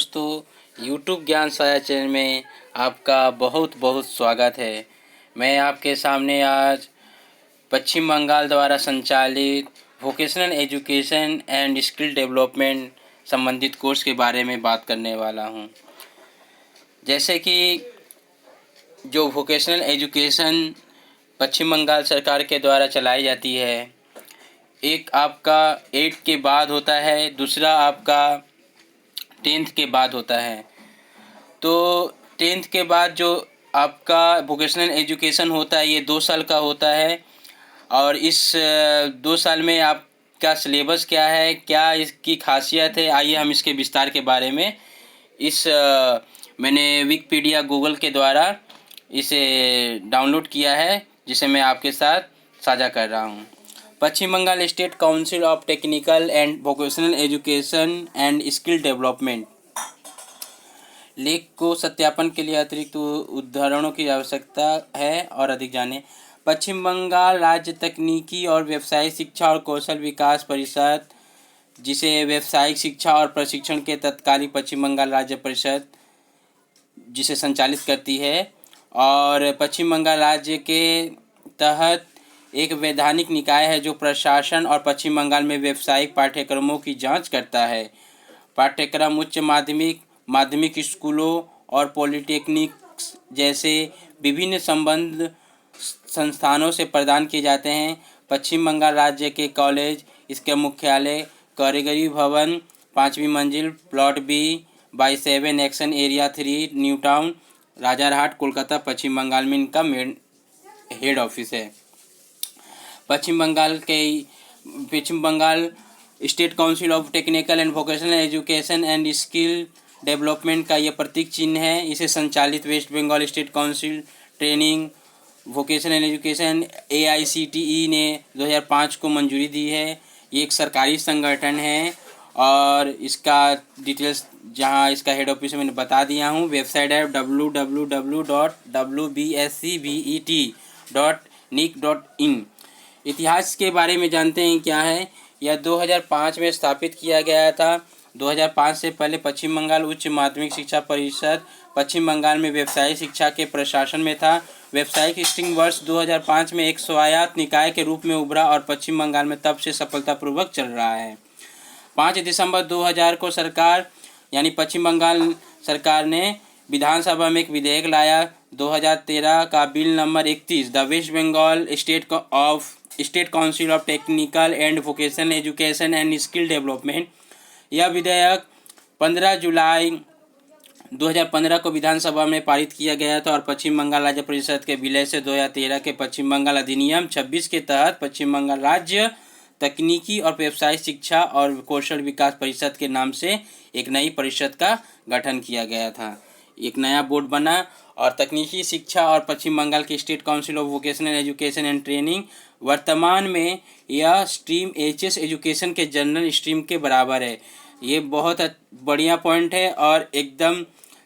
दोस्तों, यूट्यूब ज्ञान साया चैनल में आपका बहुत बहुत स्वागत है। मैं आपके सामने आज पश्चिम बंगाल द्वारा संचालित vocational education and skill development संबंधित कोर्स के बारे में बात करने वाला हूं। जैसे कि जो वोकेशनल एजुकेशन पश्चिम बंगाल सरकार के द्वारा चलाई जाती है, एक आपका 8 के बाद होता है, दूसरा आपका 10th के बाद होता है। तो 10th के बाद जो आपका वोकेशनल एजुकेशन होता है ये 2 साल का होता है। और इस 2 साल में आपका सिलेबस क्या है, क्या इसकी खासियत है, आइए हम इसके विस्तार के बारे में मैंने विकिपीडिया गूगल के द्वारा इसे डाउनलोड किया है, जिसे मैं आपके साथ साझा कर रहा हूँ। Paschim Bangal state council of technical and vocational education and skill development लेख को सत्यापन के लिए अतिरिक्त उदाहरणों की आवश्यकता है और अधिक जानें। पश्चिम बंगाल राज्य तकनीकी और व्यावसायिक शिक्षा और कौशल विकास परिषद, जिसे व्यावसायिक शिक्षा और प्रशिक्षण के तत्कालीन पश्चिम बंगाल राज्य परिषद जिसे संचालित करती है, और पश्चिम बंगाल राज्य के तहत एक वैधानिक निकाय है जो प्रशासन और पश्चिम बंगाल में व्यावसायिक पाठ्यक्रमों की जांच करता है। पाठ्यक्रम उच्च माध्यमिक स्कूलों और पॉलिटेक्निक्स जैसे विभिन्न संबद्ध संस्थानों से प्रदान किए जाते हैं। पश्चिम बंगाल राज्य के कॉलेज, इसके मुख्यालय कारीगरी भवन 5वीं मंजिल plot B/7 action area 3 new town Rajarhat Kolkata Paschim Bangal में इनका मेन हेड ऑफिस है। Paschim Bangal state council of technical and vocational education and skill development का ये प्रतीक चिन्ह है। इसे संचालित West Bengal state council training vocational education AICTE ने 2005 को मंजूरी दी है। ये एक सरकारी संगठन है और इसका डिटेल्स जहाँ इसका हेड ऑफिस मैंने बता दिया हूँ। वेबसाइट है www.wbscvet.nic.in। इतिहास के बारे में जानते हैं क्या है। यह 2005 में स्थापित किया गया था। 2005 से पहले पश्चिम बंगाल उच्च माध्यमिक शिक्षा परिषद पश्चिम बंगाल में व्यावसायिक शिक्षा के प्रशासन में था। व्यावसायिक स्ट्रीम वर्ष 2005 में एक स्वायत्त निकाय के रूप में उभरा और पश्चिम बंगाल में तब से सफलतापूर्वक चल रहा है। 5 दिसंबर 2000 को सरकार यानी पश्चिम बंगाल सरकार ने विधानसभा में एक विधेयक लाया। 2013 का bill number 31 the West Bengal state council of technical and vocational education and skill Development. यह विधेयक 15 जुलाई 2015 को विधानसभा में पारित किया गया था और पश्चिम बंगाल राज्य परिषद के विलय से 2013 के पश्चिम बंगाल अधिनियम 26 के तहत पश्चिम बंगाल राज्य तकनीकी और व्यावसायिक शिक्षा और कौशल विकास परिषद के नाम से एक नई परिषद का गठन किया गया था। एक नया बोर्ड बना और तकनीकी शिक्षा और पश्चिम बंगाल के state council of vocational education and training वर्तमान में यह स्ट्रीम HS एजुकेशन के जनरल स्ट्रीम के बराबर है। ये बहुत बढ़िया पॉइंट है और एकदम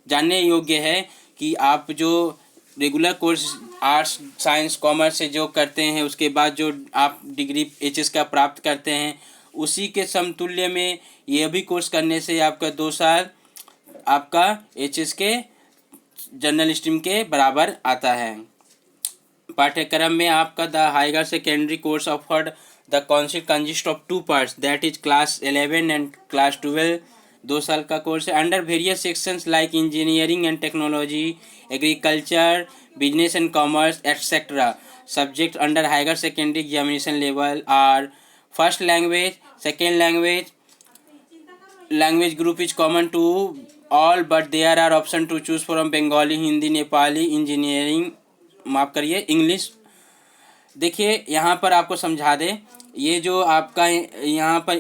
जानने योग्य है कि आप जो regular course arts science commerce से जो करते हैं, उसके बाद जो आप डिग्री HS का प्राप्त करते हैं, उसी के समतुल्य में यह भी कोर्स करने से आपका 2 साल आपका HS के जनरल स्ट्रीम के बराबर आता है। पाठ्यक्रम में आपका the higher secondary course offered the council consist of 2 parts that is class 11 and class 12। 2 साल का कोर्स है। Under various sections like engineering and technology, agriculture, business and commerce etcetera. Subject under higher secondary examination level are first language, second language group is common to all but there are option to choose from Bengali, Hindi, Nepali, engineering English. देखिए यहाँ पर आपको समझा दें, ये जो आपका यहाँ पर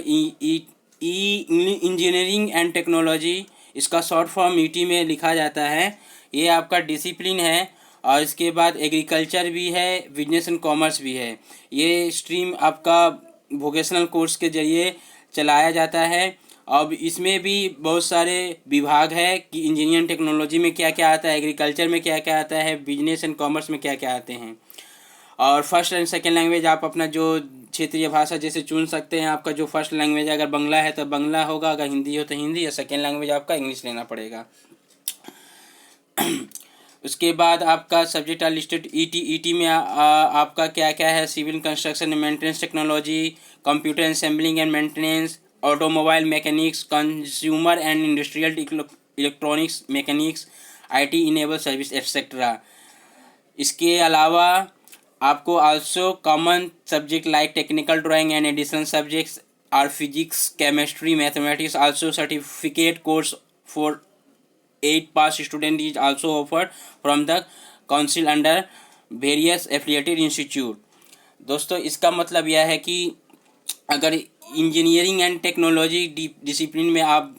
इंजीनियरिंग एंड टेक्नोलॉजी, इसका शॉर्ट फॉर्म ET में लिखा जाता है। ये आपका डिसिप्लिन है और इसके बाद एग्रीकल्चर भी है, बिजनेस एंड कॉमर्स भी है। ये स्ट्रीम आपका वोकेशनल कोर्स के जरिए चलाया जाता है। अब इसमें भी बहुत सारे विभाग है कि इंजीनियरिंग टेक्नोलॉजी में क्या क्या आता है, एग्रीकल्चर में क्या क्या आता है, बिजनेस एंड कॉमर्स में क्या क्या आते हैं। और फर्स्ट एंड सेकेंड लैंग्वेज आप अपना जो क्षेत्रीय भाषा जैसे चुन सकते हैं। आपका जो फर्स्ट लैंग्वेज अगर बंगला है तो बंगला होगा, अगर हिंदी हो तो हिंदी, या सेकेंड लैंग्वेज आपका इंग्लिश लेना पड़ेगा। उसके बाद आपका सब्जेक्ट आर लिस्टेड ईटी में आपका क्या क्या है, civil construction and maintenance technology, computer assembling and maintenance, automobile mechanics, consumer and industrial electronics mechanics, IT enable service etcetera. इसके अलावा आपको also common subject like technical drawing and additional subjects are physics, chemistry, mathematics. Also certificate course for 8 pass student is also offered from the council under various affiliated institute। दोस्तों इसका मतलब यह है कि अगर इंजीनियरिंग एंड टेक्नोलॉजी डिसिप्लिन में आप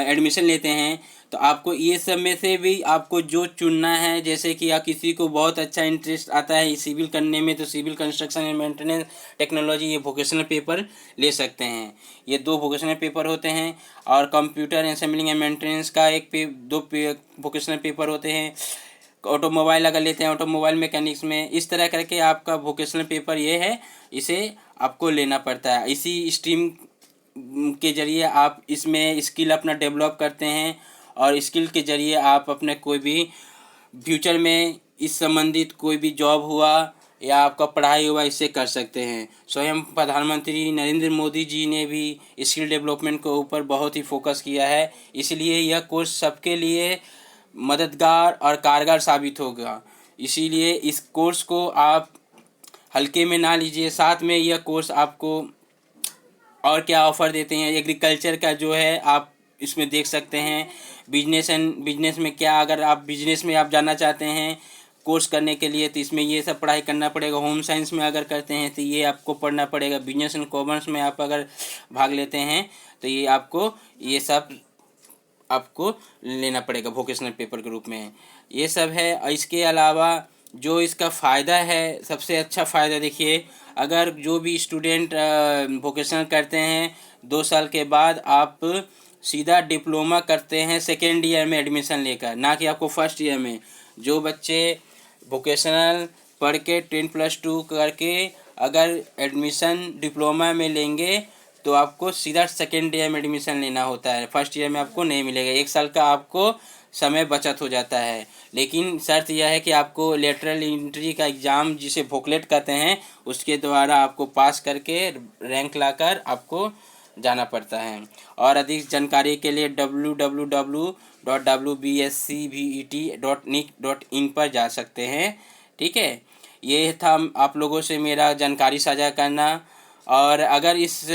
admission लेते हैं तो आपको ये सब में से भी आपको जो चुनना है, जैसे कि या किसी को बहुत अच्छा इंटरेस्ट आता है सिविल करने में तो civil construction and maintenance technology ये वोकेशनल पेपर ले सकते हैं। ये 2 वोकेशनल पेपर होते हैं। और कंप्यूटर असेंबलिंग एंड मेंटेनेंस का 2 वोकेशनल पेपर होते हैं। ऑटोमोबाइल अगर लेते हैं ऑटोमोबाइल मैकेनिक्स में, इस तरह करके आपका वोकेशनल पेपर ये है, इसे आपको लेना पड़ता है। इसी स्ट्रीम के ज़रिए आप इसमें स्किल अपना डेवलप करते हैं और स्किल के ज़रिए आप अपने कोई भी फ्यूचर में इस संबंधित कोई भी जॉब हुआ या आपका पढ़ाई हुआ इससे कर सकते हैं। स्वयं प्रधानमंत्री नरेंद्र मोदी जी ने भी स्किल डेवलपमेंट के ऊपर बहुत ही फोकस किया है, इसलिए यह कोर्स सबके लिए मददगार और कारगर साबित होगा। इसीलिए इस कोर्स को आप हल्के में ना लीजिए। साथ में यह कोर्स आपको और क्या ऑफ़र देते हैं, एग्रीकल्चर का जो है आप इसमें देख सकते हैं। बिजनेस में क्या, अगर आप बिजनेस में आप जाना चाहते हैं कोर्स करने के लिए तो इसमें ये सब पढ़ाई करना पड़ेगा। होम साइंस में अगर करते हैं तो ये आपको पढ़ना पड़ेगा। बिजनेस एंड कॉमर्स में आप अगर भाग लेते हैं तो ये आपको ये सब आपको लेना पड़ेगा वोकेशनल पेपर के रूप में। ये सब है। इसके अलावा जो इसका फ़ायदा है, सबसे अच्छा फ़ायदा देखिए, अगर जो भी स्टूडेंट वोकेशनल करते हैं 2 साल के बाद आप सीधा डिप्लोमा करते हैं सेकेंड ईयर में एडमिशन लेकर, ना कि आपको फर्स्ट ईयर में। जो बच्चे वोकेशनल पढ़ के 10+2 करके अगर एडमिशन डिप्लोमा में लेंगे तो आपको सीधा सेकेंड ईयर में एडमिशन लेना होता है, फर्स्ट ईयर में आपको नहीं मिलेगा। 1 साल का आपको समय बचत हो जाता है। लेकिन शर्त यह है कि आपको लेटरल एंट्री का एग्ज़ाम जिसे वोकलेट कहते हैं उसके द्वारा आपको पास करके रैंक लाकर आपको जाना पड़ता है। और अधिक जानकारी के लिए www.wbscvet.nic.in पर जा सकते हैं। ठीक है, ये था आप लोगों से मेरा जानकारी साझा करना। और अगर इस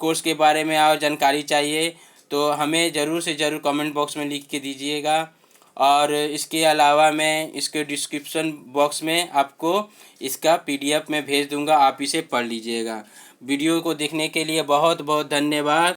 कोर्स के बारे में और जानकारी चाहिए तो हमें ज़रूर से ज़रूर कमेंट बॉक्स में लिख के दीजिएगा। और इसके अलावा मैं इसके डिस्क्रिप्शन बॉक्स में आपको इसका PDF में भेज दूंगा, आप इसे पढ़ लीजिएगा। वीडियो को देखने के लिए बहुत बहुत धन्यवाद।